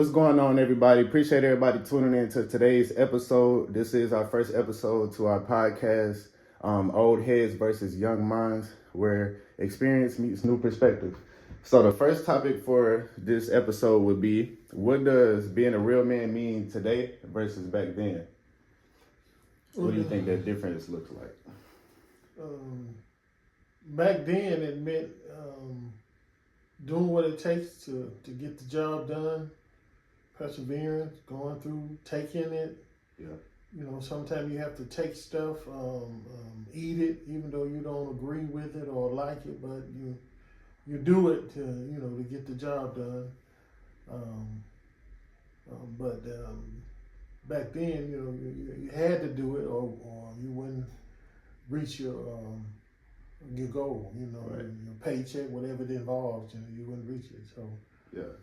What's going on, everybody? Appreciate everybody tuning in to today's episode. This is our first episode to our podcast, Old Heads versus Young Minds, where experience meets new perspective. So the first topic for this episode would be, what does being a real man mean today versus back then? What do you think that difference looks like? Back then, it meant doing what it takes to get the job done, perseverance, going through, taking it. Yeah. You know, sometimes you have to take stuff, eat it, even though you don't agree with it or like it, but you do it to get the job done. But back then, you had to do it, or you wouldn't reach your goal. Right. Your paycheck, whatever it involves, you wouldn't reach it. So yeah,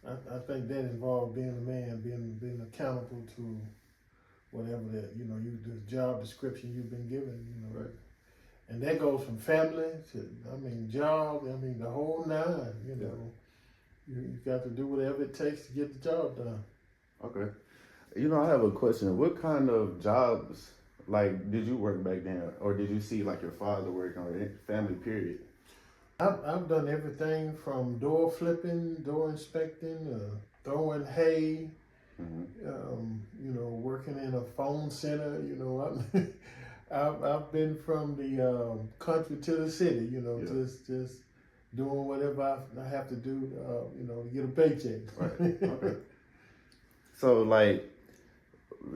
I think that involved being a man, being accountable to whatever that the job description you've been given. Right. And that goes from family to job. The whole nine. You got to do whatever it takes to get the job done. Okay. I have a question. What kind of jobs, did you work back then? Or did you see, your father working, or family, period? I've done everything from door flipping, door inspecting, throwing hay, working in a phone center. I've been from the country to the city, just doing whatever I have to do, to get a paycheck. Right. Okay. So,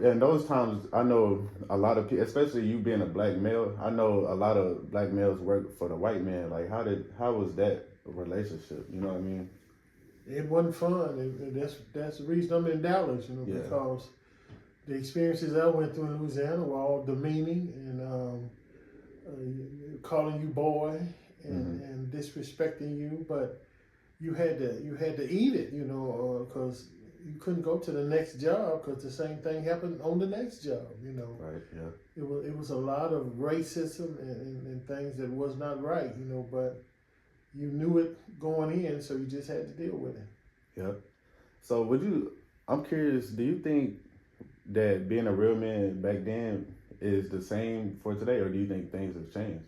in those times, I know a lot of people, especially you being a black male, I know a lot of black males work for the white man. How was that relationship? You know what I mean? It wasn't fun. That's the reason I'm in Dallas, because the experiences I went through in Louisiana were all demeaning and calling you boy and disrespecting you. But you had to eat it, because you couldn't go to the next job because the same thing happened on the next job, Right, yeah. It was a lot of racism and things that was not right, but you knew it going in, so you just had to deal with it. Yep. So I'm curious, do you think that being a real man back then is the same for today, or do you think things have changed?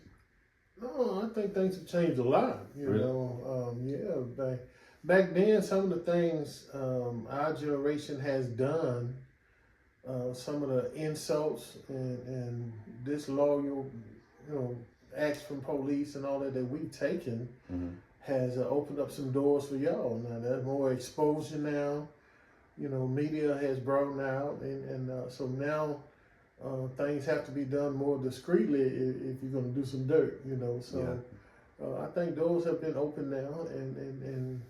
No, I think things have changed a lot, Really? Back then, some of the things our generation has done, some of the insults and disloyal, acts from police and all that we've taken, has opened up some doors for y'all. Now there's more exposure now. Media has brought out, and so now things have to be done more discreetly if you're going to do some dirt. So I think doors have been opened now, and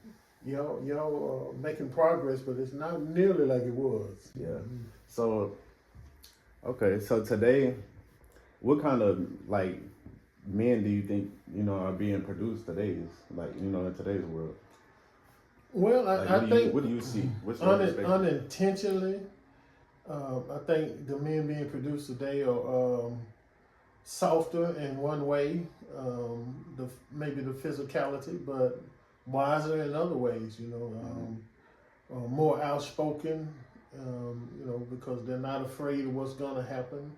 y'all making progress, but it's not nearly like it was. Yeah. So, okay. So today, what kind of men do you think are being produced today? In today's world. Well, I think what do you see? What's your perspective? Unintentionally, I think the men being produced today are softer in one way, maybe the physicality, but wiser in other ways, more outspoken, because they're not afraid of what's going to happen.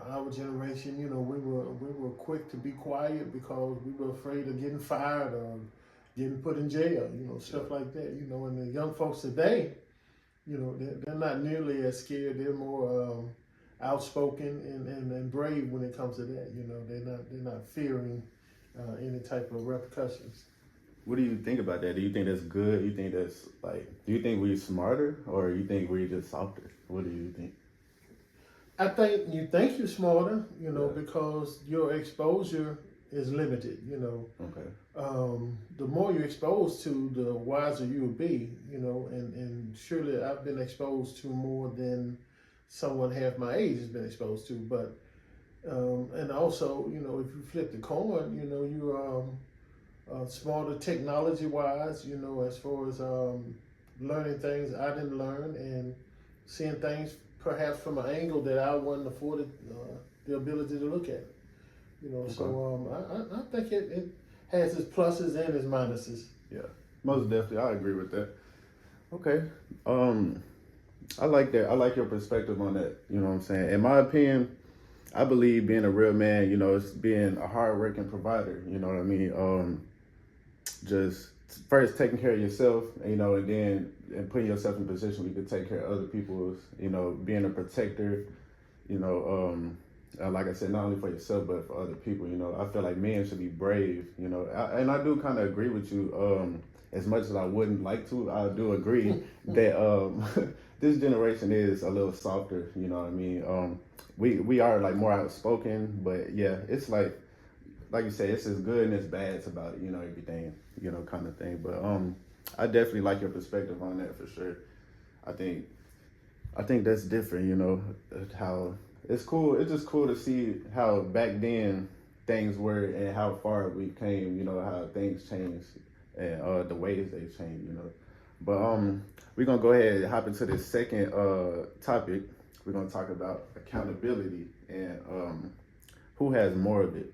Our generation, we were quick to be quiet because we were afraid of getting fired or getting put in jail, stuff like that, and the young folks today, they're not nearly as scared. They're more outspoken and brave when it comes to that. They're not fearing any type of repercussions. What do you think about that? Do you think that's good? You think that's do you think we're smarter, or you think we're just softer? What do you think? I think you think you're smarter, because your exposure is limited, Okay. The more you're exposed to, the wiser you'll be, and surely I've been exposed to more than someone half my age has been exposed to, but, and also, if you flip the coin, you're smarter technology-wise, as far as learning things I didn't learn and seeing things perhaps from an angle that I wasn't afforded the ability to look at. Okay. So I think it has its pluses and its minuses. Yeah, most definitely, I agree with that. Okay. Um, I like that. I like your perspective on that. You know what I'm saying? In my opinion, I believe being a real man, is being a hardworking provider. You know what I mean? Just first taking care of yourself, and then and putting yourself in a position where you can take care of other people's, being a protector, like I said, not only for yourself but for other people. I feel like men should be brave. And I do kind of agree with you. As much as I wouldn't like to, I do agree that this generation is a little softer. You know what I mean? We are like more outspoken, but yeah, it's like you say, it's as good and as bad about it. Everything, kind of thing. But I definitely like your perspective on that for sure. I think I think that's different, how it's cool. It's just cool to see how back then things were and how far we came, how things changed and the ways they changed. But we're gonna go ahead and hop into this second topic. We're gonna talk about accountability and who has more of it,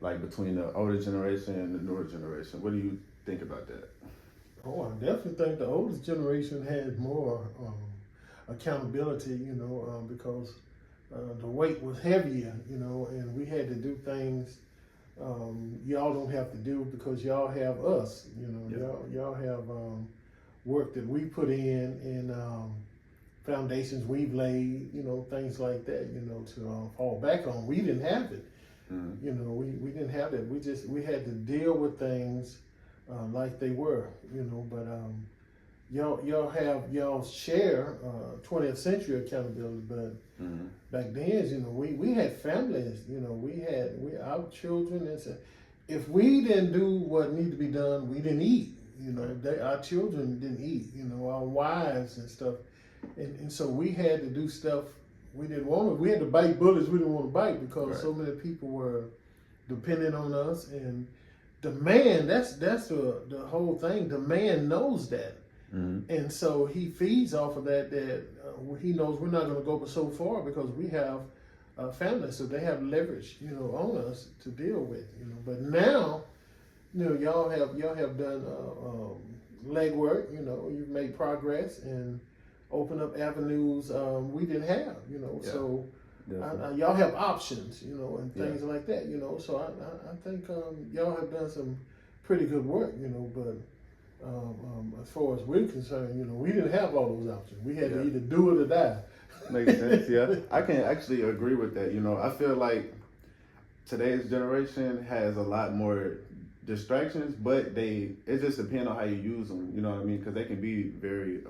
like between the older generation and the newer generation. What do you think about that? Oh, I definitely think the oldest generation had more accountability, because the weight was heavier, and we had to do things y'all don't have to do because y'all have us, Yeah. y'all have work that we put in and foundations we've laid, things like that, to fall back on. We didn't have it. Mm-hmm. We didn't have that. We had to deal with things like they were, but y'all have y'all share 20th century accountability, but Mm-hmm. back then, we had families, we our children, and so if we didn't do what needed to be done, we didn't eat. Our children didn't eat. Our wives and stuff, and so we had to do stuff we didn't want to. We had to bite bullets we didn't want to bite because so many people were dependent on us, and the man. That's the whole thing. The man knows that. Mm-hmm. And so he feeds off of that. He knows we're not going to go so far because we have families, so they have leverage, on us to deal with, But now, y'all have done legwork. You've made progress and opened up avenues we didn't have. Yeah, So definitely. y'all have options, and Yeah. things like that. So I think y'all have done some pretty good work. But as far as we're concerned, we didn't have all those options. We had to either do it or die. Makes sense. Yeah, I can actually agree with that. I feel like today's generation has a lot more distractions, but it just depends on how you use them. You know what I mean? Because they can be very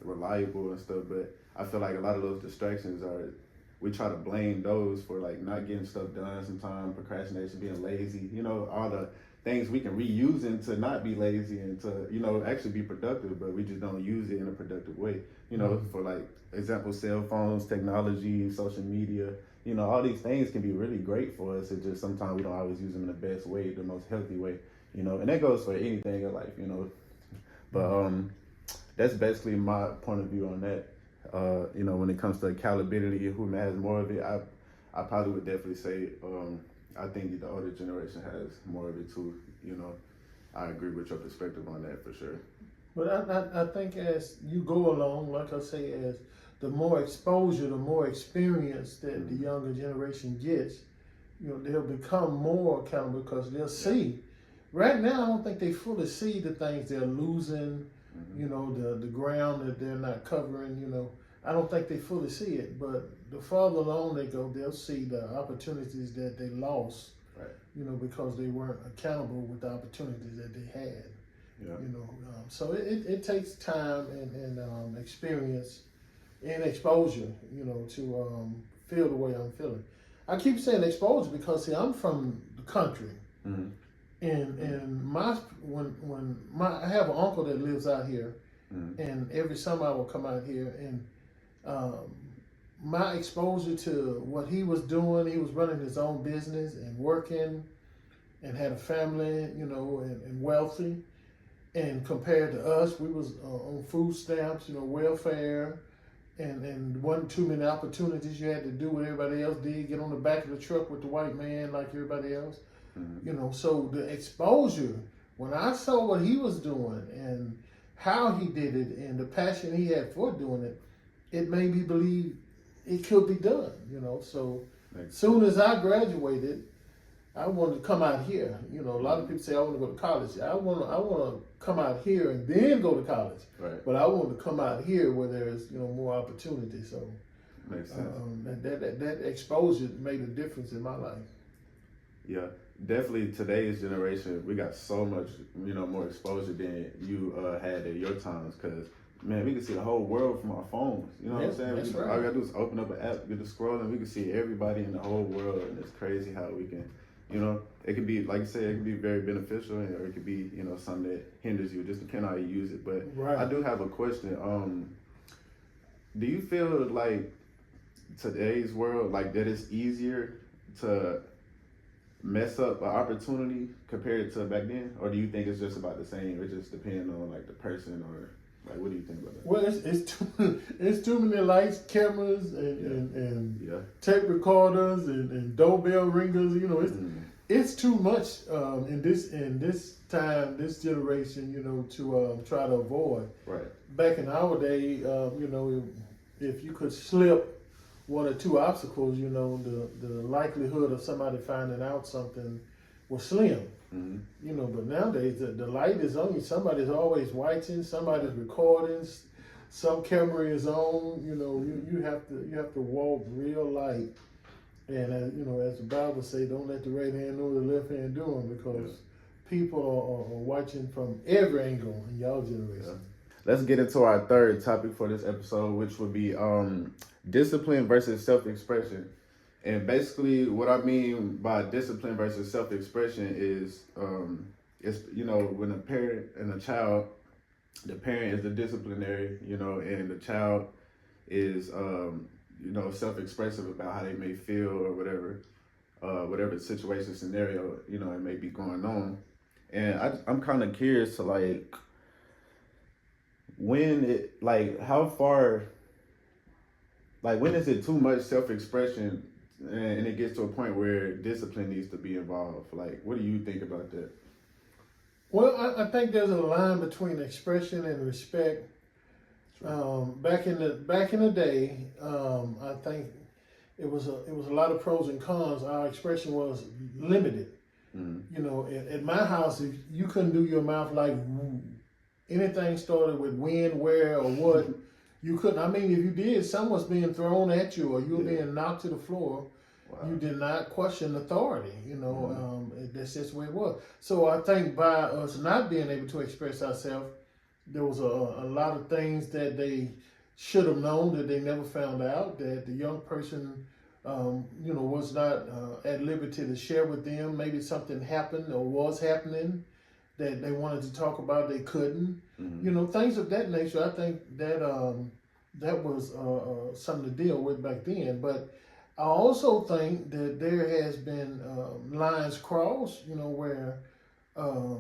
reliable and stuff. But I feel like a lot of those distractions are we try to blame those for like not getting stuff done sometimes, procrastination, being lazy, all the things we can reuse into not be lazy and to, actually be productive, but we just don't use it in a productive way. For like example, cell phones, technology, social media, all these things can be really great for us. It's just sometimes we don't always use them in the best way, the most healthy way, and that goes for anything in life. But that's basically my point of view on that. When it comes to accountability, who has more of it, I probably would definitely say I think the older generation has more of it too. I agree with your perspective on that for sure. But I think as you go along, like I say, as the more exposure, the more experience that the younger generation gets, they'll become more accountable because they'll see. Right now, I don't think they fully see the things they're losing, the ground that they're not covering, I don't think they fully see it, but the farther along they go, they'll see the opportunities that they lost, because they weren't accountable with the opportunities that they had. Yeah. So it takes time and experience and exposure, to feel the way I'm feeling. I keep saying exposure because see, I'm from the country, Mm-hmm. and I have an uncle that lives out here, and every summer I will come out here, and my exposure to what he was doing, he was running his own business and working, and had a family, and wealthy. And compared to us, we was on food stamps, welfare, and wasn't too many opportunities. You had to do what everybody else did, get on the back of the truck with the white man like everybody else. Mm-hmm. So the exposure, when I saw what he was doing and how he did it and the passion he had for doing it, it made me believe it could be done, So soon as I graduated, I wanted to come out here. A lot of people say I want to go to college. I want to come out here and then go to college. Right. But I want to come out here where there's more opportunity. So makes sense. That exposure made a difference in my life. Yeah, definitely. Today's generation, we got so much more exposure than you had at your times. Because man, we can see the whole world from our phones. You know what I'm saying? That's right. All we gotta do is open up an app, get to scrolling. We can see everybody in the whole world, and it's crazy how we can. It could be, like you said, it could be very beneficial, or it could be, something that hinders you. Just depending on how you use it. But right. I do have a question. Do you feel like today's world, like that it's easier to mess up an opportunity compared to back then, or do you think it's just about the same? It just depends on like the person, or like what do you think about that? Well, it's too many lights, cameras, and tape recorders and doorbell ringers. It's too much in this time, this generation. To try to avoid. Right. Back in our day, if you could slip one or two obstacles, the likelihood of somebody finding out something was slim. Mm-hmm. But nowadays the light is on you. Somebody's always watching. Somebody's recording. Some camera is on. You have to walk real light. And as the Bible say, don't let the right hand know the left hand doing, because people are watching from every angle in y'all generation. Yeah. Let's get into our third topic for this episode, which would be discipline versus self-expression. And basically what I mean by discipline versus self-expression is, when a parent and a child, the parent is the disciplinary, and the child is, self-expressive about how they may feel or whatever situation, scenario, it may be going on. And I'm kind of curious to when is it too much self-expression and it gets to a point where discipline needs to be involved? Like, what do you think about that? Well, I think there's a line between expression and respect. Back in the day, I think it was a lot of pros and cons. Our expression was limited. Mm-hmm. At my house, if you couldn't do your mouth like anything started with when, where, or what, you couldn't. I mean, if you did, something was being thrown at you, or you were being knocked to the floor. Wow. You did not question authority. That's just the way it was. So I think by us not being able to express ourselves, there was a lot of things that they should have known that they never found out, that the young person, was not at liberty to share with them. Maybe something happened or was happening that they wanted to talk about, they couldn't. Mm-hmm. Things of that nature. I think that that was something to deal with back then. But I also think that there has been lines crossed, where a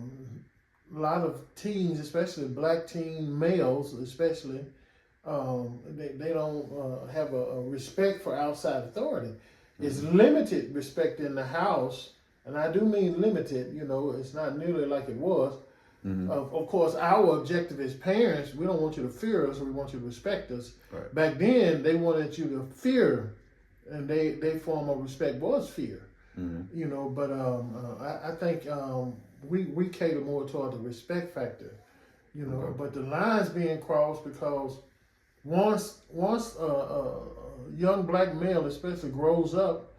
lot of teens, especially black teen males, especially, they don't have a respect for outside authority. Mm-hmm. It's limited respect in the house, and I do mean limited. It's not nearly like it was. Mm-hmm. Of course, our objective as parents, we don't want you to fear us, we want you to respect us. Right. Back then, they wanted you to fear, and their form of respect was fear. Mm-hmm. But I think we cater more toward the respect factor. Okay. But the lines being crossed because once a young black male especially grows up,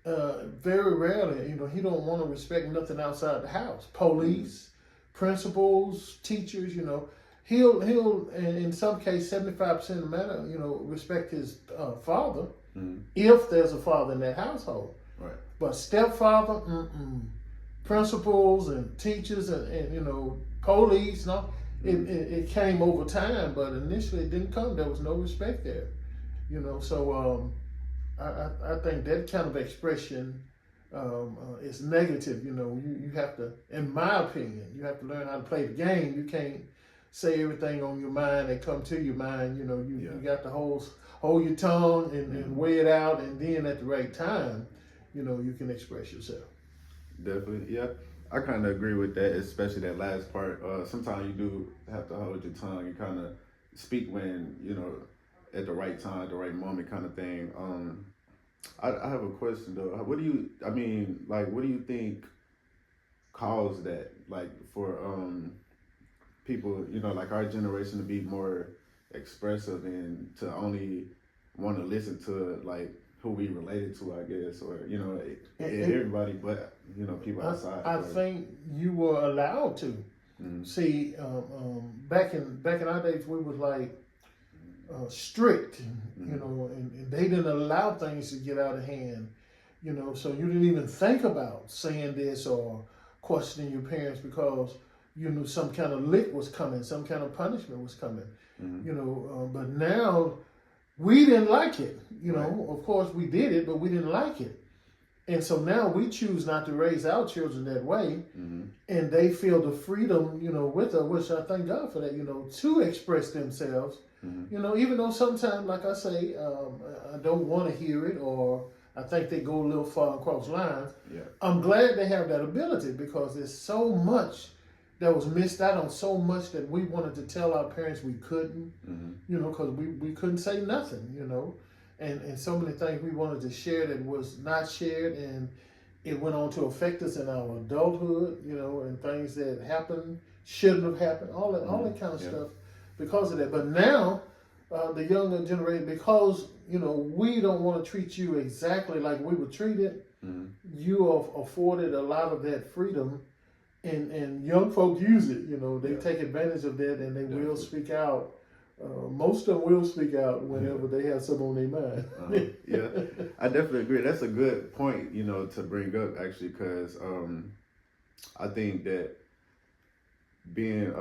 very rarely, he don't want to respect nothing outside the house. Police, principals, teachers, he'll in some case 75% of the matter, respect his father, if there's a father in that household. Right. But stepfather, principals and teachers and police, no. It came over time, but initially it didn't come. There was no respect there, So I think that kind of expression is negative. You have to, in my opinion, you have to learn how to play the game. You can't say everything on your mind that come to your mind. You got to hold your tongue and weigh it out, and then at the right time, you can express yourself. Definitely, yeah. I kind of agree with that, especially that last part. Sometimes you do have to hold your tongue and kind of speak when at the right time, the right moment, kind of thing. I have a question though. What do you? I mean, like, what do you think caused that? Like for people, like our generation to be more expressive and to only want to listen to like who we related to, I guess, or everybody, but people outside. I think you were allowed to. Mm-hmm. See, back in our days, we was like strict, and they didn't allow things to get out of hand, so you didn't even think about saying this or questioning your parents because you knew some kind of lick was coming, some kind of punishment was coming, but now we didn't like it, Right. Of course we did it, but we didn't like it. And so now we choose not to raise our children that way, and they feel the freedom, with us, which I thank God for that, to express themselves, even though sometimes, like I say, I don't want to hear it, or I think they go a little far across lines. Yeah. I'm glad they have that ability because there's so much that was missed out on, so much that we wanted to tell our parents we couldn't, because we couldn't say nothing, and so many things we wanted to share that was not shared, and it went on to affect us in our adulthood, and things that happened, shouldn't have happened, all that kind of stuff because of that. But now, the younger generation, because, we don't want to treat you exactly like we were treated, you are afforded a lot of that freedom, and young folk use it, they take advantage of that, and they will speak out. Most of them will speak out whenever they have something on their mind. Yeah, I definitely agree. That's a good point, to bring up actually, because I think that being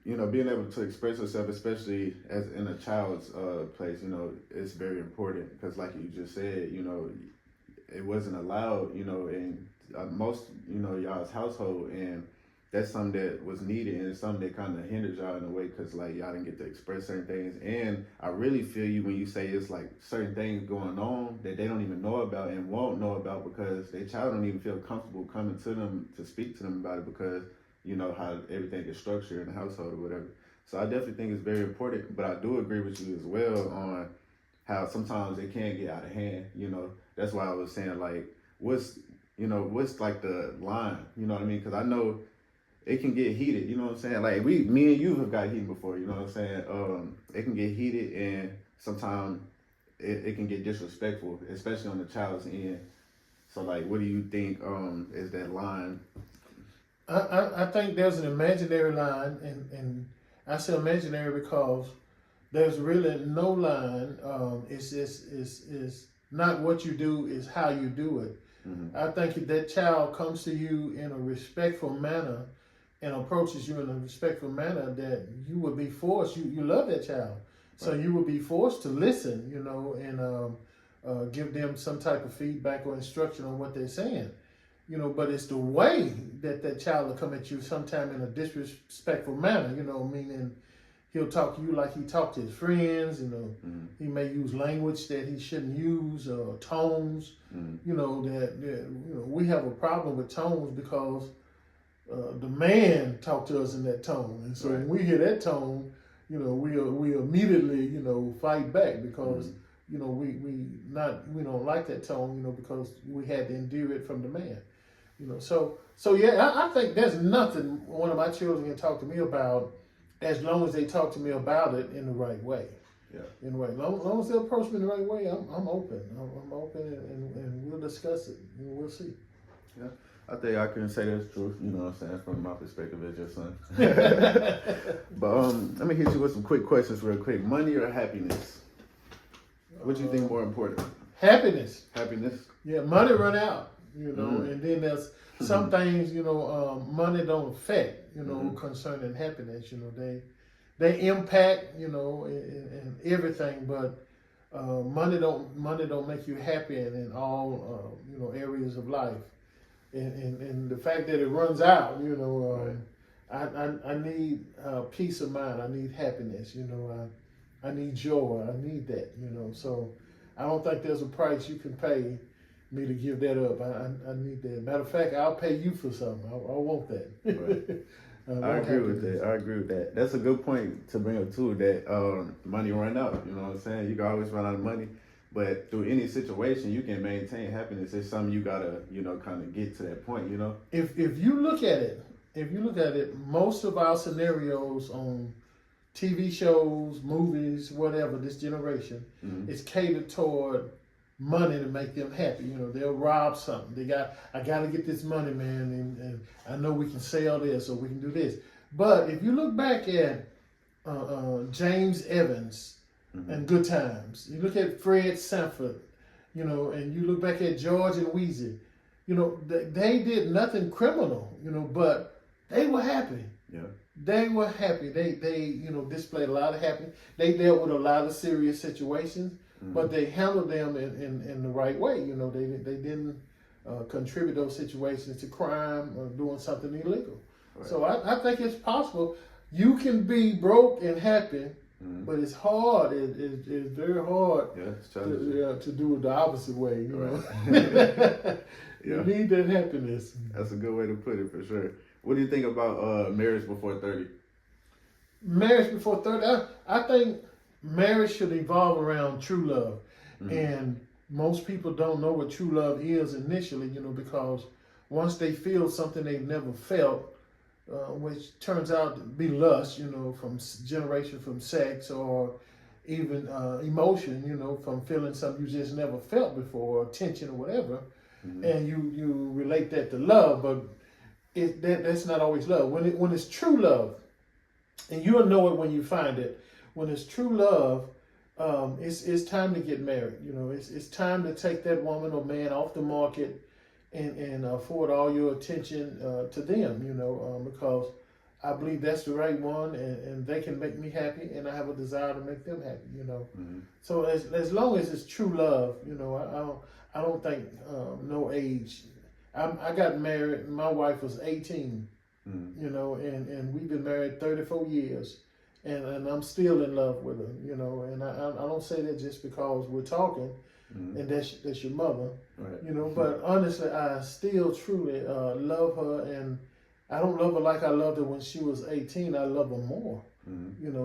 being able to express yourself, especially as in a child's place, is very important because, like you just said, it wasn't allowed, in most y'all's household, and that's something that was needed, and it's something that kind of hindered y'all in a way because like y'all didn't get to express certain things. And I really feel you when you say it's like certain things going on that they don't even know about and won't know about because their child don't even feel comfortable coming to them to speak to them about it because how everything is structured in the household or whatever. So I definitely think it's very important, but I do agree with you as well on how sometimes it can get out of hand. That's why I was saying like what's like the line, you know what I mean? Because I know it can get heated, you know what I'm saying? Like me and you have got heated before, you know what I'm saying? It can get heated, and sometimes it can get disrespectful, especially on the child's end. So like, what do you think is that line? I think there's an imaginary line, and I say imaginary because there's really no line. It's not what you do, is how you do it. I think if that child comes to you in a respectful manner and approaches you in a respectful manner, that you would be forced, you love that child. So you would be forced to listen, and give them some type of feedback or instruction on what they're saying. But it's the way that child will come at you sometime in a disrespectful manner, meaning he'll talk to you like he talked to his friends, he may use language that he shouldn't use, tones, that we have a problem with tones because the man talked to us in that tone, and so when we hear that tone, we immediately fight back because we don't like that tone, because we had to endure it from the man, so yeah, I think there's nothing one of my children can talk to me about as long as they talk to me about it in the right way. Yeah. In the right, long as they approach me in the right way, I'm open. I'm open, and we'll discuss it, and we'll see. Yeah. I think I can say that's true, you know what I'm saying, from my perspective as your son. But let me hit you with some quick questions real quick. Money or happiness? What do you think more important? Happiness. Happiness? Yeah, money run out, and then there's some things, money don't affect, concerning happiness, they impact, and everything, but money don't make you happy in all, areas of life. And the fact that it runs out, I need peace of mind. I need happiness. I need joy. I need that. So I don't think there's a price you can pay me to give that up. I need that. Matter of fact, I'll pay you for something. I want that. Right. I agree with that. I agree with that. That's a good point to bring up too. That money run out. You know what I'm saying? You can always run out of money, but through any situation, you can maintain happiness. It's something you gotta, kind of get to that point. If you look at it, most of our scenarios on TV shows, movies, whatever, this generation, is catered toward money to make them happy. They'll rob something. I got to get this money, man, and I know we can sell this or we can do this. But if you look back at James Evans and Good Times, you look at Fred Sanford, and you look back at George and Wheezy, they did nothing criminal, but they were happy. Yeah. They were happy. They displayed a lot of happiness. They dealt with a lot of serious situations, but they handled them in the right way. They didn't contribute those situations to crime or doing something illegal. Right. So I think it's possible. You can be broke and happy, but it's hard. It's very hard to do it the opposite way. You need that happiness. That's a good way to put it, for sure. What do you think about marriage before 30? Marriage before 30, I think marriage should evolve around true love. And most people don't know what true love is initially, because once they feel something they've never felt, which turns out to be lust, from generation from sex, or even emotion, from feeling something you just never felt before, or tension or whatever, and you relate that to love, but that's not always love. When it's true love, and you'll know it when you find it. When it's true love, it's time to get married. It's time to take that woman or man off the market and afford all your attention to them. Because I believe that's the right one, and they can make me happy, and I have a desire to make them happy. So as long as it's true love, I don't think no age. I got married, and my wife was 18, and we've been married 34 years, and I'm still in love with her, and I don't say that just because we're talking, and that's your mother, right. But honestly, I still truly love her, and I don't love her like I loved her when she was 18. I love her more,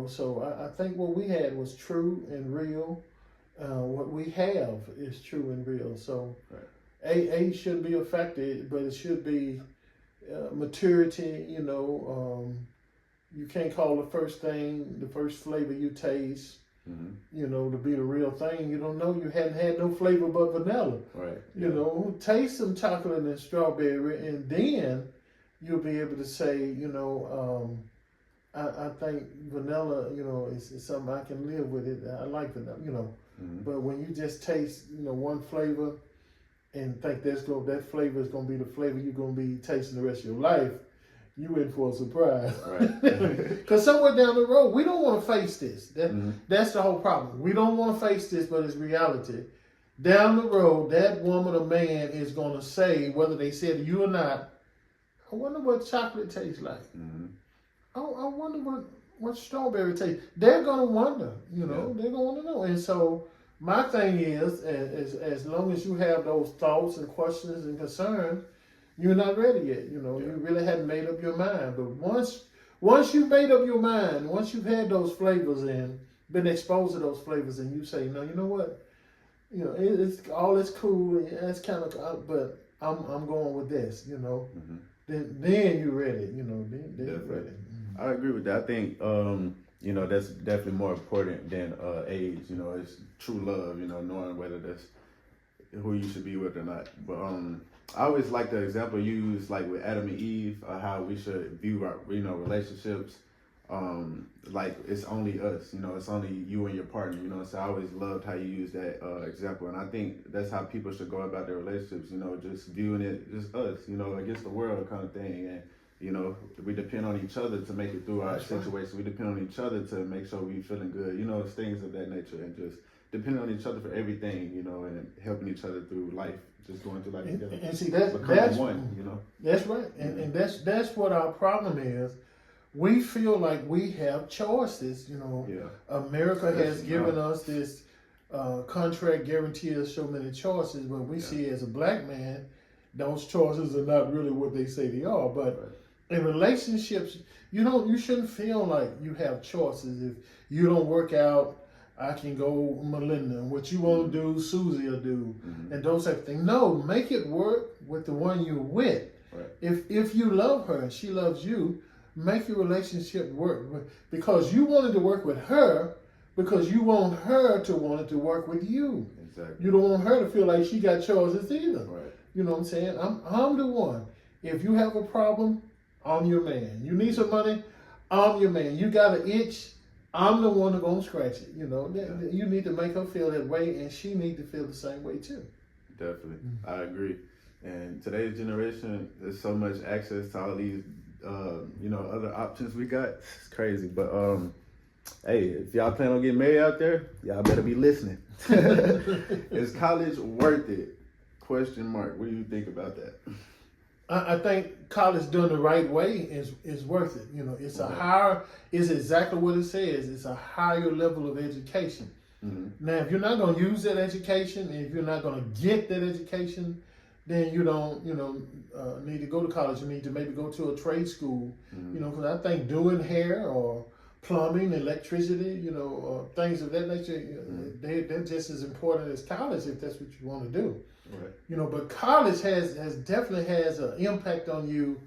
so I think what we had was true and real. What we have is true and real, so. Right. Age shouldn't be a factor, but it should be maturity. You can't call the first flavor you taste, to be the real thing. You don't know. You hadn't had no flavor but vanilla. Right. Taste some chocolate and strawberry, and then you'll be able to say, I think vanilla, is something I can live with it. I like vanilla, But when you just taste, one flavor, and think that flavor is going to be the flavor you're going to be tasting the rest of your life, you in for a surprise. Right. Because somewhere down the road, we don't want to face this. That's the whole problem. We don't want to face this, but it's reality. Down the road, that woman or man is going to say, whether they said to you or not, I wonder what chocolate tastes like. I wonder what strawberry tastes. They're going to wonder, they're going to want to know. And so, my thing is, as long as you have those thoughts and questions and concerns, you're not ready yet. You really hadn't made up your mind. But once you've made up your mind, once you've had those flavors and been exposed to those flavors, and you say, no, you know what, it's cool. It's kind of, but I'm going with this. Then you're ready. Then you're ready. I agree with that. I think. That's definitely more important than age. It's true love, knowing whether that's who you should be with or not. But I always like the example you use, like with Adam and Eve, how we should view our, relationships. Like it's only us, it's only you and your partner, So I always loved how you use that example. And I think that's how people should go about their relationships, just viewing it just us, against the world kind of thing. And we depend on each other to make it through our situation. We depend on each other to make sure we're feeling good, it's things of that nature, and just depending on each other for everything, and helping each other through life, just going through life together. And see, that's one, That's right. And that's what our problem is. We feel like we have choices, America has given us this contract guarantee us so many choices, but we Yeah. see as a black man, those choices are not really what they say they are. But Right. in relationships, you shouldn't feel like you have choices. If you don't work out, I can go Melinda. What you want to do, Susie will do, and those type of things. No, make it work with the one you're with. Right. If you love her and she loves you, make your relationship work because you wanted to work with her because you want her to want it to work with you. Exactly. You don't want her to feel like she got choices either. Right. You know what I'm saying? I'm the one. If you have a problem, I'm your man. You need some money, I'm your man. You got an itch, I'm the one that's gonna scratch it. You know, you need to make her feel that way, and she need to feel the same way too. Definitely, I agree. And today's generation, there's so much access to all these, other options we got. It's crazy, but hey, if y'all plan on getting married out there, y'all better be listening. Is college worth it? Question mark. What do you think about that? I think college done the right way is worth it. You know, it's a higher, it's exactly what it says. It's a higher level of education. Mm-hmm. Now, if you're not going to use that education, and if you're not going to get that education, then you don't, need to go to college. You need to maybe go to a trade school, because I think doing hair or plumbing, electricity, things of that nature, they're just as important as college if that's what you want to do. Right. But college has definitely has an impact on you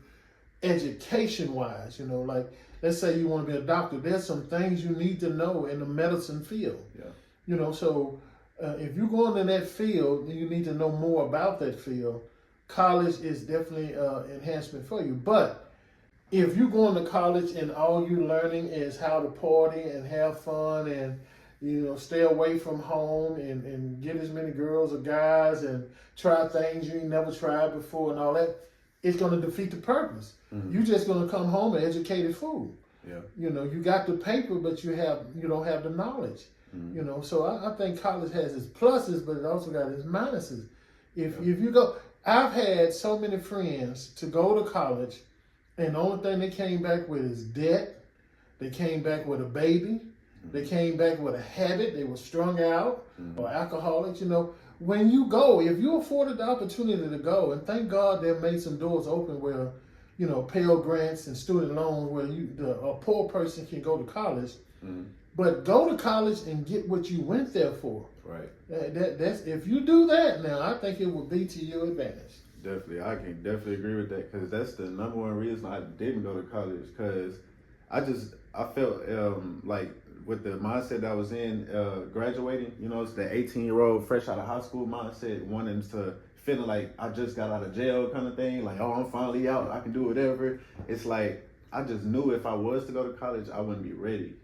education wise. Like let's say you want to be a doctor. There's some things you need to know in the medicine field. Yeah. So if you're going in that field, you need to know more about that field. College is definitely enhancement for you. But if you're going to college and all you're learning is how to party and have fun and stay away from home and get as many girls or guys and try things you ain't never tried before and all that, it's going to defeat the purpose. Mm-hmm. You're just going to come home an educated fool. Yeah. You got the paper, but you don't have the knowledge. Mm-hmm. So I think college has its pluses, but it also got its minuses. If you go, I've had so many friends to go to college, and the only thing they came back with is debt. They came back with a baby. They came back with a habit. They were strung out or alcoholics. When you go, if you afforded the opportunity to go, and thank God they made some doors open where, Pell Grants and student loans where a poor person can go to college. But go to college and get what you went there for. Right. That's if you do that now, I think it would be to your advantage. Definitely, I can definitely agree with that because that's the number one reason I didn't go to college because I felt like with the mindset that I was in graduating, it's the 18-year-old fresh out of high school mindset, wanting to feeling like I just got out of jail kind of thing, like, oh, I'm finally out, I can do whatever. It's like I just knew if I was to go to college, I wouldn't be ready.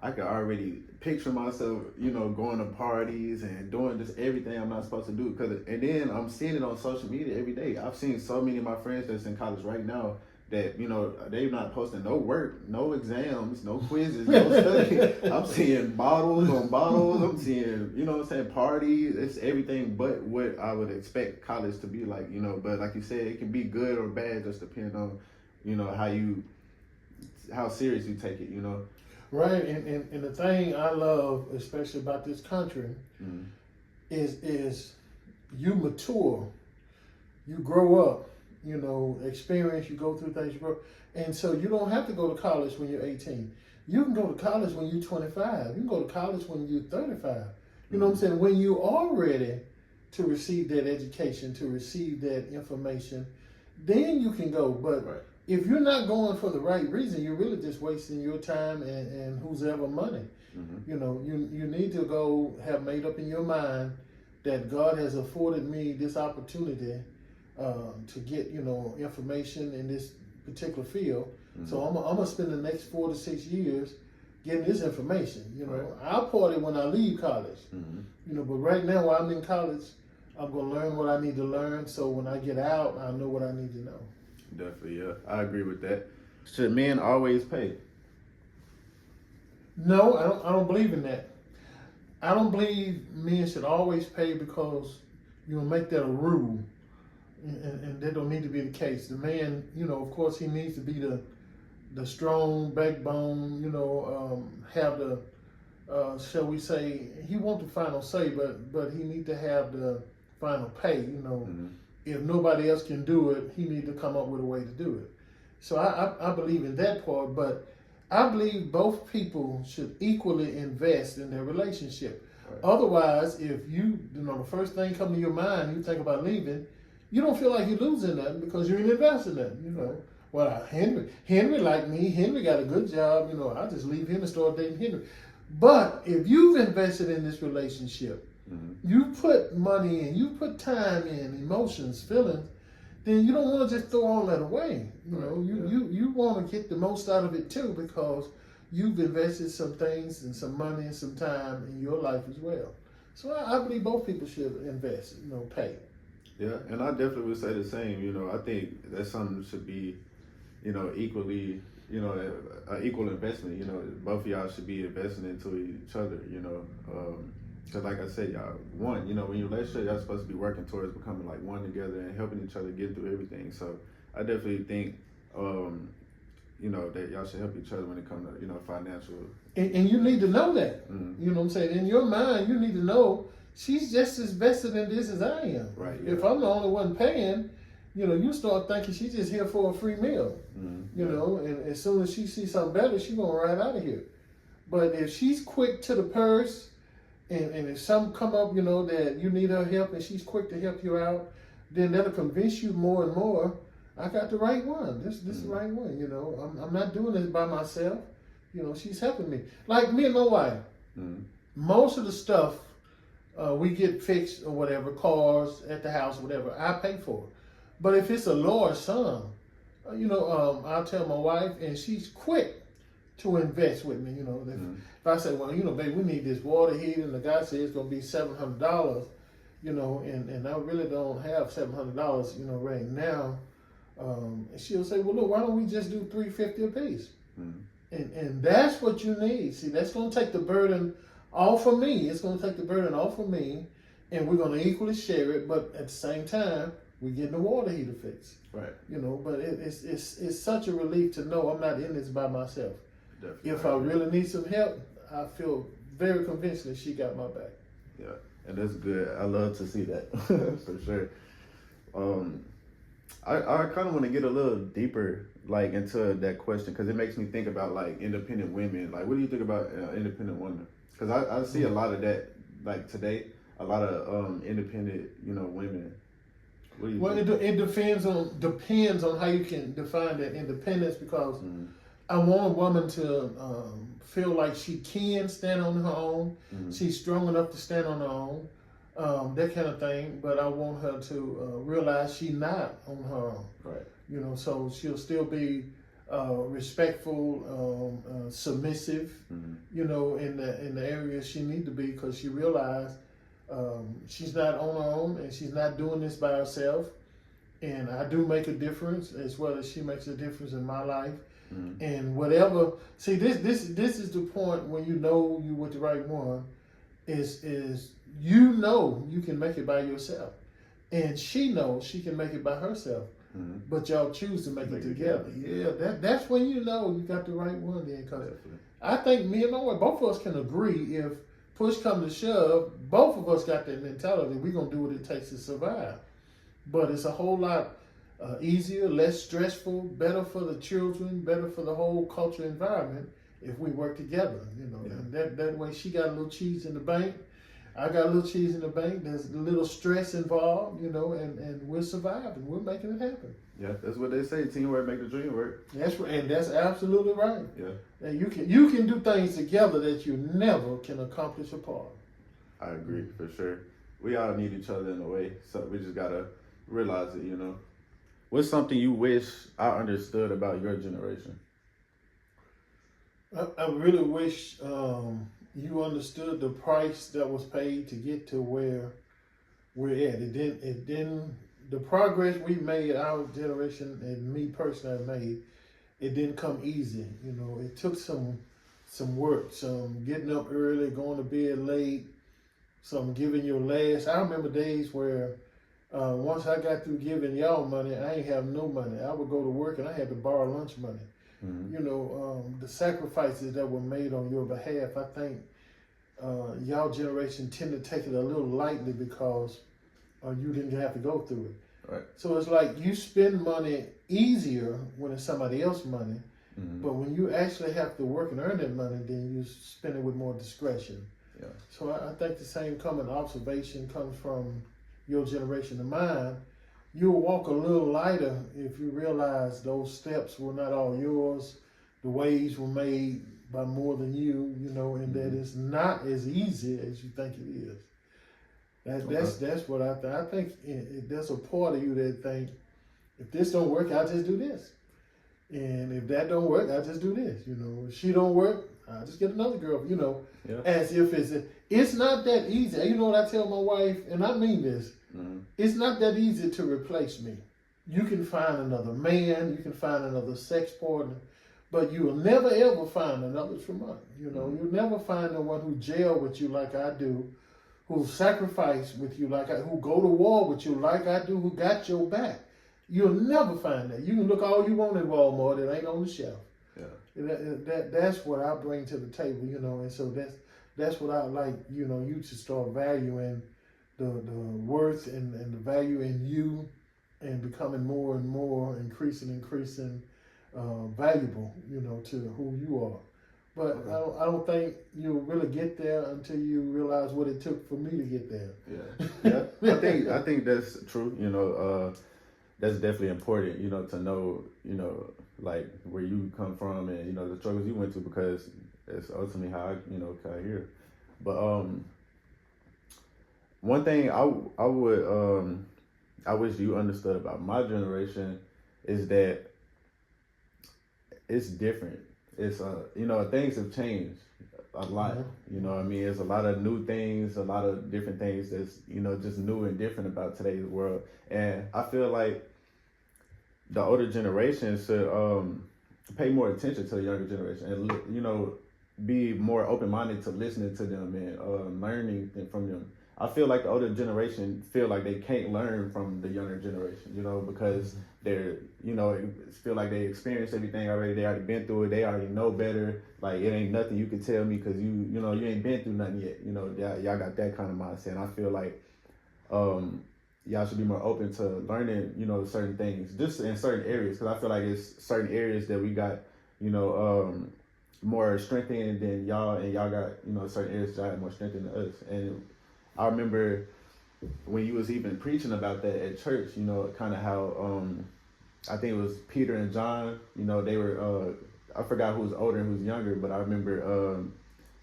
I could already picture myself, going to parties and doing just everything I'm not supposed to do. And then I'm seeing it on social media every day. I've seen so many of my friends that's in college right now that, they're not posting no work, no exams, no quizzes, no study. I'm seeing bottles on bottles. I'm seeing, parties. It's everything but what I would expect college to be like, But like you said, it can be good or bad just depending on, how serious you take it, Right, and the thing I love, especially about this country, is you mature, you grow up, experience, you go through things, you grow, and so you don't have to go to college when you're 18. You can go to college when you're 25. You can go to college when you're 35. You know what I'm saying? When you are ready to receive that education, to receive that information, then you can go. But if you're not going for the right reason, you're really just wasting your time and who's ever money. You need to go have made up in your mind that God has afforded me this opportunity to get information in this particular field. So I'm gonna spend the next 4 to 6 years getting this information. I'll party when I leave college. But right now while I'm in college, I'm gonna learn what I need to learn. So when I get out, I know what I need to know. Definitely, yeah. I agree with that. Should men always pay? No, I don't believe in that. I don't believe men should always pay because make that a rule, and that don't need to be the case. The man, of course, he needs to be the strong backbone. Have the shall we say, he want the final say, but he need to have the final pay. You know, if nobody else can do it, he need to come up with a way to do it. So I believe in that part, but I believe both people should equally invest in their relationship. Right. Otherwise, if the first thing come to your mind, you think about leaving, you don't feel like you're losing nothing because you ain't investing nothing, you know. Well, Henry like me, Henry got a good job, you know, I just leave him and start dating Henry. But if you've invested in this relationship, you put money in, you put time in, emotions, feelings, then you don't want to just throw all that away. You know, you want to get the most out of it too, because you've invested some things and some money and some time in your life as well. So I believe both people should invest, you know, pay. Yeah, and I definitely would say the same. You know, I think that's something that should be, you know, equally, you know, an equal investment. You know, both of y'all should be investing into each other. You know, because like I said, y'all one. You know, when you're in a relationship, y'all supposed to be working towards becoming like one together and helping each other get through everything. So I definitely think, you know, that y'all should help each other when it comes to, you know, financial. And you need to know that. You know what I'm saying? In your mind, you need to know she's just as vested in this as I am. Right. Yeah. If I'm the only one paying, you know, you start thinking she's just here for a free meal. You know, and as soon as she sees something better, she's going to ride out of here. But if she's quick to the purse, and if something come up, you know, that you need her help and she's quick to help you out, then that'll convince you more and more, I got the right one. This is the right one, you know. I'm not doing this by myself. You know, she's helping me. Like me and my wife, most of the stuff we get fixed or whatever, cars at the house, whatever, I pay for. But if it's a large sum, you know, I'll tell my wife, and she's quick to invest with me. You know, if I say, well, you know, babe, we need this water heater, and the guy says it's gonna be $700, you know, and I really don't have $700, you know, right now. And she'll say, well, look, why don't we just do $350 a piece? And that's what you need. See, that's gonna take the burden off of me. It's gonna take the burden off of me, and we're gonna equally share it. But at the same time, we're getting the water heater fixed. Right. You know, but it's such a relief to know I'm not in this by myself. Definitely. If I really need some help, I feel very convinced that she got my back. Yeah, and that's good. I love to see that for sure. I kind of want to get a little deeper, like, into that question, because it makes me think about like independent women. Like, what do you think about independent women? Because I see a lot of that, like today, a lot of independent, you know, women. What do you think? It depends on how you can define that independence, because I want a woman to feel like she can stand on her own. She's strong enough to stand on her own, that kind of thing. But I want her to realize she's not on her own. Right. You know, so she'll still be respectful, submissive. You know, in the areas she need to be, because she realized she's not on her own, and she's not doing this by herself. And I do make a difference, as well as she makes a difference in my life. And whatever, see, this is the point when you know you with the right one, is you know you can make it by yourself, and she knows she can make it by herself. But y'all choose to make it together. Yeah, that's when you know you got the right one. Then, because I think me and my wife, both of us can agree, if push come to shove, both of us got that mentality. We're gonna do what it takes to survive. But it's a whole lot easier, less stressful, better for the children, better for the whole culture environment if we work together, you know. Yeah. And that way, she got a little cheese in the bank, I got a little cheese in the bank. There's a little stress involved, you know, and we're surviving. We're making it happen. Yeah, that's what they say. Teamwork make the dream work. That's right, and that's absolutely right. Yeah. And you can do things together that you never can accomplish apart. I agree, for sure. We all need each other in a way, so we just gotta realize it, you know. What's something you wish I understood about your generation? I really wish you understood the price that was paid to get to where we're at. It didn't. The progress we made, our generation and me personally made, it didn't come easy. You know, it took some work, some getting up early, going to bed late, some giving your last. I remember days where once I got through giving y'all money, I ain't have no money. I would go to work and I had to borrow lunch money. Mm-hmm. You know, the sacrifices that were made on your behalf, I think y'all generation tend to take it a little lightly because you didn't have to go through it. Right. So it's like you spend money easier when it's somebody else's money, but when you actually have to work and earn that money, then you spend it with more discretion. Yeah. So I think the same common observation comes from your generation to mine. You'll walk a little lighter if you realize those steps were not all yours. The ways were made by more than you, and that it's not as easy as you think it is. That's what I think. I think there's a part of you that think, if this don't work, I'll just do this. And if that don't work, I'll just do this. If she don't work, I'll just get another girl. Yeah. As if it's not that easy. You know what I tell my wife, and I mean this. It's not that easy to replace me. You can find another man, you can find another sex partner, but you will never ever find another Tremont. You'll never find the one who jail with you like I do, who sacrifice with you like who go to war with you like I do, who got your back. You'll never find that. You can look all you want at Walmart, it ain't on the shelf. Yeah. That's what I bring to the table, and so that's what I like, you to start valuing the worth and the value in you, and becoming more and more increasing valuable, to who you are. But I don't think you'll really get there until you realize what it took for me to get there. Yeah. I think that's true. That's definitely important, to know, like where you come from and the struggles you went through, because it's ultimately how I got here. But one thing I would I wish you understood about my generation is that it's different. It's things have changed a lot. There's a lot of new things, a lot of different things that's just new and different about today's world. And I feel like the older generation should pay more attention to the younger generation, and be more open-minded to listening to them and learning from them. I feel like the older generation feel like they can't learn from the younger generation, because they're, feel like they experienced everything already. They already been through it. They already know better. Like, it ain't nothing you can tell me because you ain't been through nothing yet. Y'all got that kind of mindset. And I feel like y'all should be more open to learning, certain things, just in certain areas. Because I feel like it's certain areas that we got, more strength in than y'all, and y'all got, certain areas that y'all have more strength in than us. And I remember when you was even preaching about that at church, kind of how, I think it was Peter and John, they were, I forgot who was older and who was younger, but I remember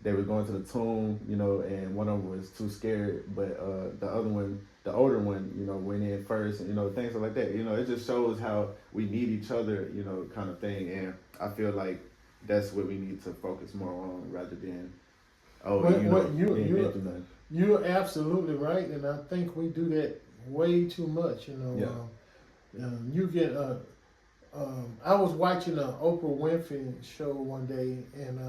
they were going to the tomb, and one of them was too scared, but the other one, the older one, went in first, and, things like that. It just shows how we need each other, kind of thing. And I feel like that's what we need to focus more on rather than, you're absolutely right, and I think we do that way too much. You get. I was watching an Oprah Winfrey show one day, and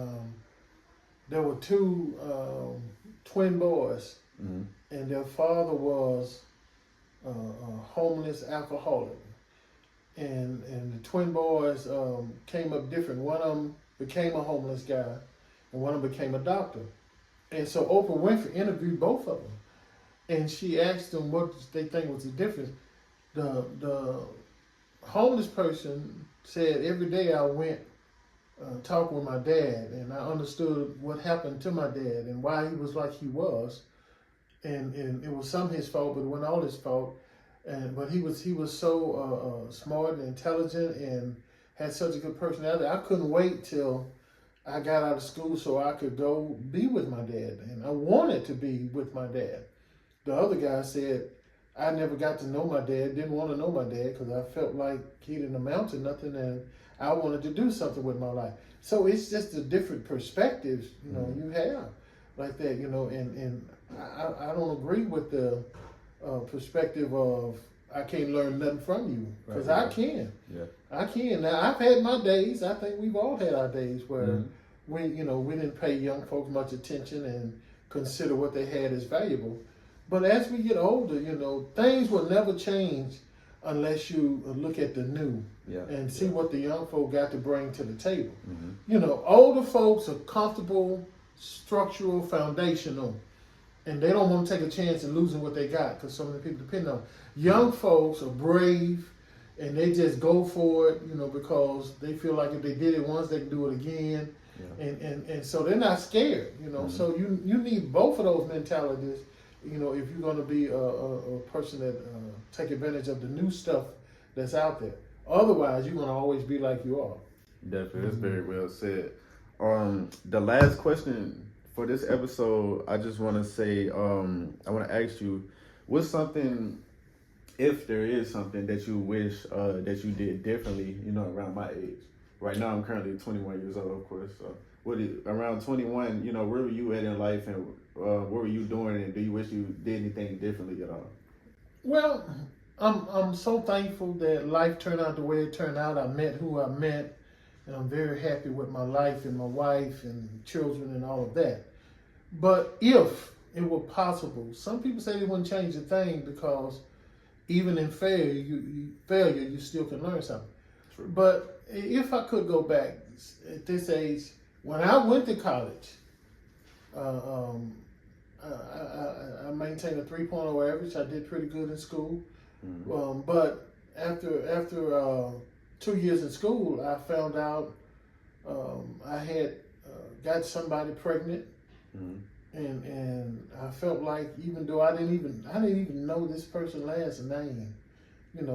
there were two twin boys, and their father was a homeless alcoholic, and the twin boys came up different. One of them became a homeless guy, and one of them became a doctor. And so Oprah Winfrey interviewed both of them, and she asked them what they think was the difference. The homeless person said, every day I went talk with my dad, and I understood what happened to my dad and why he was like he was, and it was some his fault, but it wasn't all his fault. But he was so smart and intelligent and had such a good personality. I couldn't wait till I got out of school so I could go be with my dad, and I wanted to be with my dad. The other guy said, I never got to know my dad, didn't want to know my dad because I felt like he didn't amount to nothing, and I wanted to do something with my life. So it's just the different perspectives, you have like that, and I don't agree with the perspective of I can't learn nothing from you, because I can. Yeah. I can. Now, I've had my days. I think we've all had our days where we didn't pay young folks much attention and consider what they had as valuable. But as we get older, things will never change unless you look at the new and see what the young folk got to bring to the table. Older folks are comfortable structural, foundational, and they don't want to take a chance in losing what they got because so many people depend on them. Young folks are brave and they just go for it, because they feel like if they did it once, they can do it again. Yeah. And so they're not scared, So you need both of those mentalities, if you're going to be a person that take advantage of the new stuff that's out there. Otherwise, you're going to always be like you are. Definitely, that's very well said. The last question for this episode, I just want to say, I want to ask you, what's something, if there is something that you wish that you did differently, around my age? Right now, I'm currently 21 years old, of course. So, around 21, where were you at in life, and what were you doing, and do you wish you did anything differently at all? Well, I'm so thankful that life turned out the way it turned out. I met who I met. And I'm very happy with my life and my wife and children and all of that. But if it were possible, some people say they wouldn't change a thing because even in failure, you still can learn something. True. But if I could go back at this age, when I went to college, I maintained a 3.0 average. I did pretty good in school. Mm-hmm. But after 2 years in school, I found out I had got somebody pregnant, and I felt like even though I didn't even know this person's last name,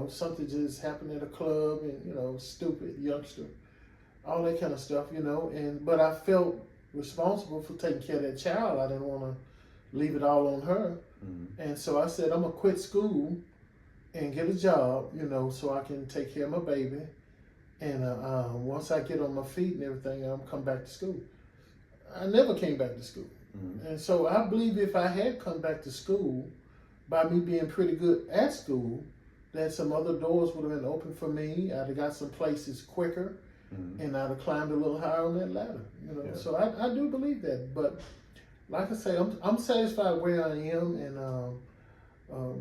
something just happened at a club, and stupid youngster, all that kind of stuff, but I felt responsible for taking care of that child. I didn't want to leave it all on her, and so I said I'm gonna quit school and get a job, so I can take care of my baby. And once I get on my feet and everything, I'll come back to school. I never came back to school. Mm-hmm. And so I believe if I had come back to school, by me being pretty good at school, that some other doors would have been open for me. I'd have got some places quicker, and I'd have climbed a little higher on that ladder. Yeah. So I do believe that. But like I say, I'm satisfied where I am, and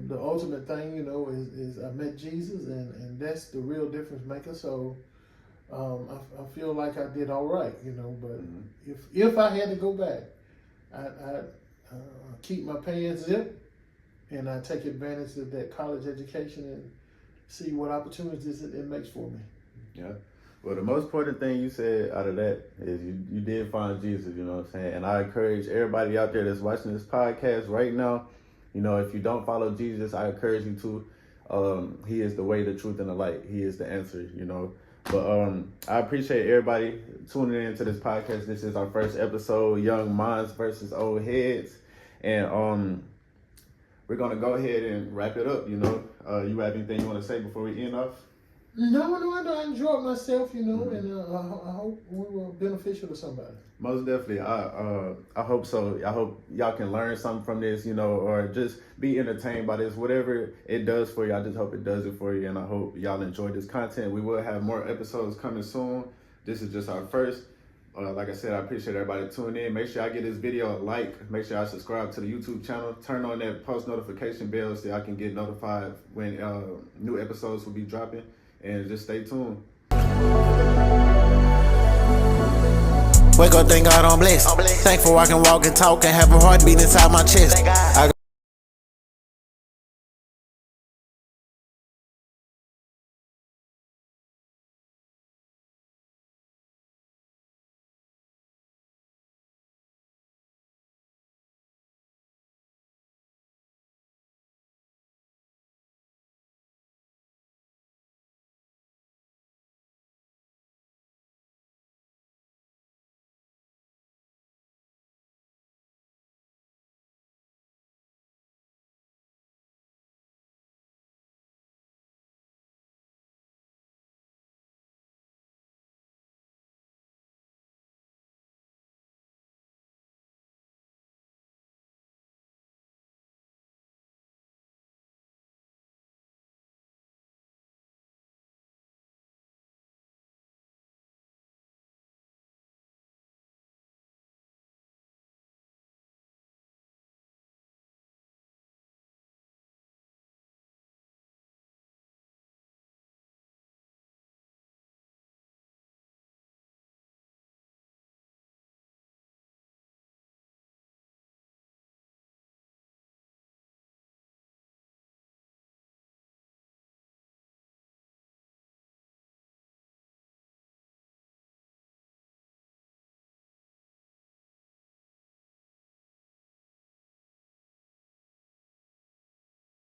the ultimate thing, is I met Jesus, and that's the real difference maker. So I feel like I did all right, But if I had to go back, I'd keep my pants zipped, and I take advantage of that college education and see what opportunities it makes for me. Yeah. Well, the most important thing you said out of that is you did find Jesus, you know what I'm saying? And I encourage everybody out there that's watching this podcast right now, if you don't follow Jesus, I encourage you to. He is the way, the truth, and the light. He is the answer, But I appreciate everybody tuning into this podcast. This is our first episode, Young Minds versus Old Heads. And we're going to go ahead and wrap it up, You have anything you want to say before we end off? No, I enjoyed myself, and I hope we were beneficial to somebody. Most definitely. I hope so. I hope y'all can learn something from this, or just be entertained by this. Whatever it does for you, I just hope it does it for you, and I hope y'all enjoy this content. We will have more episodes coming soon. This is just our first. Like I said, I appreciate everybody tuning in. Make sure I give this video a like. Make sure I subscribe to the YouTube channel. Turn on that post notification bell so I can get notified when new episodes will be dropping. And just stay tuned. Wake up, thank God I'm blessed. Thankful I can walk and talk and have a heartbeat inside my chest. I